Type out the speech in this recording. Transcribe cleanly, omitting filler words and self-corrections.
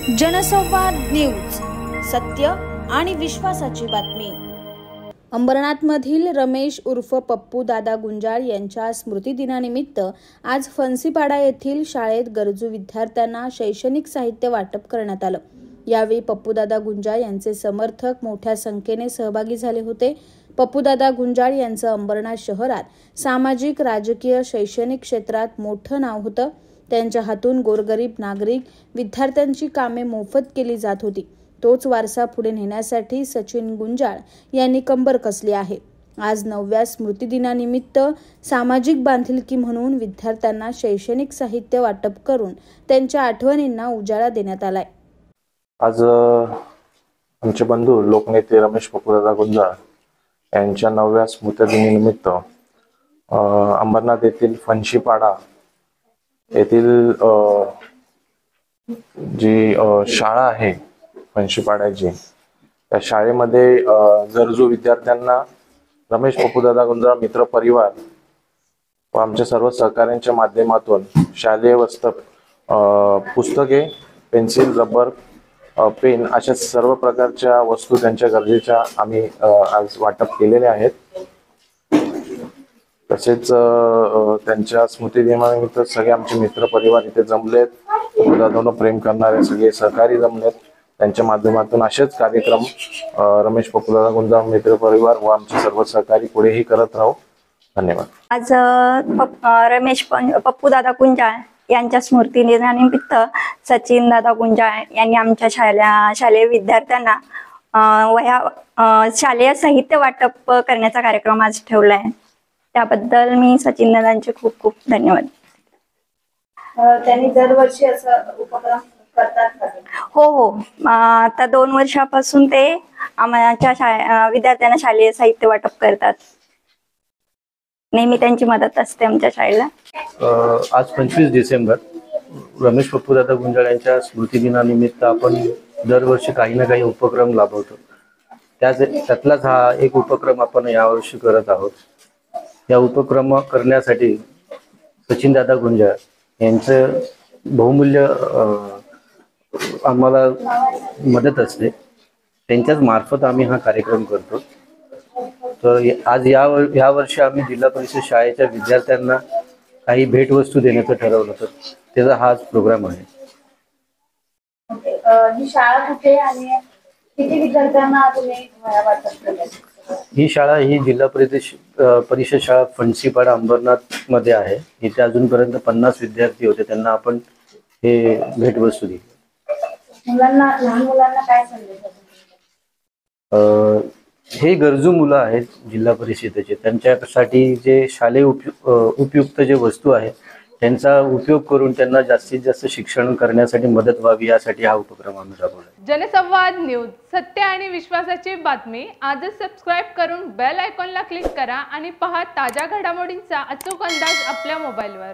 जनसंवाद न्यूज, सत्य आणि विश्वासाची बातमी। अंबरनाथमधील रमेश उर्फ पप्पू दादा गुंजाळ यांच्या स्मृतिदिनानिमित्त आज फणसीपाडा येथील शाळेत गरजू विद्यार्थ्यांना शैक्षणिक साहित्य वाटप करण्यात आलं। यावेळी पप्पू दादा गुंजाळ यांचे समर्थक मोठ्या संख्येने सहभागी झाले होते। पप्पू दादा गुंजाळ यांचं अंबरनाथ शहरात सामाजिक, राजकीय, शैक्षणिक क्षेत्रात मोठं नाव होतं। त्यांच्या हातून गोरगरीब नागरिक विद्यार्थ्यांची कामे मोफत केली जात होती। तोच वारसा पुढे नेण्यासाठी सचिन गुंजाळ यांनी कंबर कसली आहे। आज 9व्या स्मृतिदिनानिमित्त सामाजिक बांधिलकी म्हणून विद्यार्थ्यांना शैक्षणिक साहित्य वाटप करून त्यांच्या आठवणींना उजाळा देण्यात आलाय। आज आमचे बंधू लोकनेते रमेश पप्पूदादा गुंजाळ यांच्या 9व्या स्मृतिदिनानिमित्त अंबरनाथ येथील फणसीपाडा येथील जी शाळा आहे फणसीपाड्याची, त्या शाळेमध्ये गरजू विद्यार्थ्यांना रमेश पप्पूदादा गुंजाळ मित्र परिवार व आमच्या सर्व सहकाऱ्यांच्या माध्यमातून शालेय वस्तू, पुस्तके, पेन्सिल, रबर, पेन अशा सर्व प्रकारच्या वस्तू त्यांच्या गरजेच्या आम्ही आज वाटप केलेले आहेत। तसेच त्यांच्या स्मृतिदिनानिमित्त सगळे आमचे मित्र परिवार इथे जमलेत। पप्पूदादांना प्रेम करणारे सगळे सहकारी जमलेत। त्यांच्या माध्यमातून असेच कार्यक्रम रमेश पप्पूदादा गुंजाळ मित्र परिवार व आमचे सर्व सहकारी पुढेही करत राहू। धन्यवाद। आज रमेश पप्पूदादा गुंजाळ यांच्या स्मृतिदिनानिमित्त सचिन दादा गुंजाळ यांनी आमच्या शालेय विद्यार्थ्यांना शालेय साहित्य वाटप करण्याचा कार्यक्रम आज ठेवला आहे। त्याबद्दल मी सचिन दादांचे खूप खूप धन्यवाद। त्यांनी दरवर्षी असा उपक्रम करतात का? हो, आता 2 वर्षापासून ते आमच्या विद्यार्थ्यांना शालेय साहित्य वाटप करतात। नेहमी त्यांची मदत असते आमच्या शाळेला। आज 25 डिसेंबर रमेश पप्पूदादा गुंजाळ यांच्या स्मृतिदिनानिमित्त आपण दरवर्षी काही ना काही उपक्रम राबवतो। त्यातलाच हा एक उपक्रम आपण यावर्षी करत आहोत। या उपक्रम करण्यासाठी सचिन दादा गुंजाळ यांचं बहुमूल्य आम्हाला मदत असते। त्यांच्याच मार्फत आम्ही हा कार्यक्रम करतो। तर आज या वर्षी आम्ही जिल्हा परिषद शाळेच्या विद्यार्थ्यांना काही भेटवस्तू देण्याचं ठरवलं होतं। त्याचा हा प्रोग्राम आहे। ही शाळा कुठे आणि किती विद्यार्थ्यांना तुम्ही वाटप केलं? ही शाळा जिल्हा परिषद शाळा फणसीपाडा अंबरनाथ मध्ये आहे। इथे अजूनपर्यंत 50 विद्यार्थी होते, त्यांना आपण हे भेटवस्तू दिली। लहान मुलांना काय संदेश आहे? हे गरजू मुलं आहेत जिल्हा परिषदेचे, त्यांच्यासाठी जे शालेय उपयुक्त जे वस्तू आहे त्यांचा उपयोग करून त्यांना जास्तीत जास्त शिक्षण करण्यासाठी मदत व्हावी, यासाठी हा उपक्रम आम्ही राबवला। जनसंवाद न्यूज, सत्य आणि विश्वासाची बातमी। आजच सबस्क्राइब करून बेल आयकॉनला क्लिक करा आणि पहा ताज्या घडामोडींचा अचूक अंदाज आपल्या मोबाईलवर।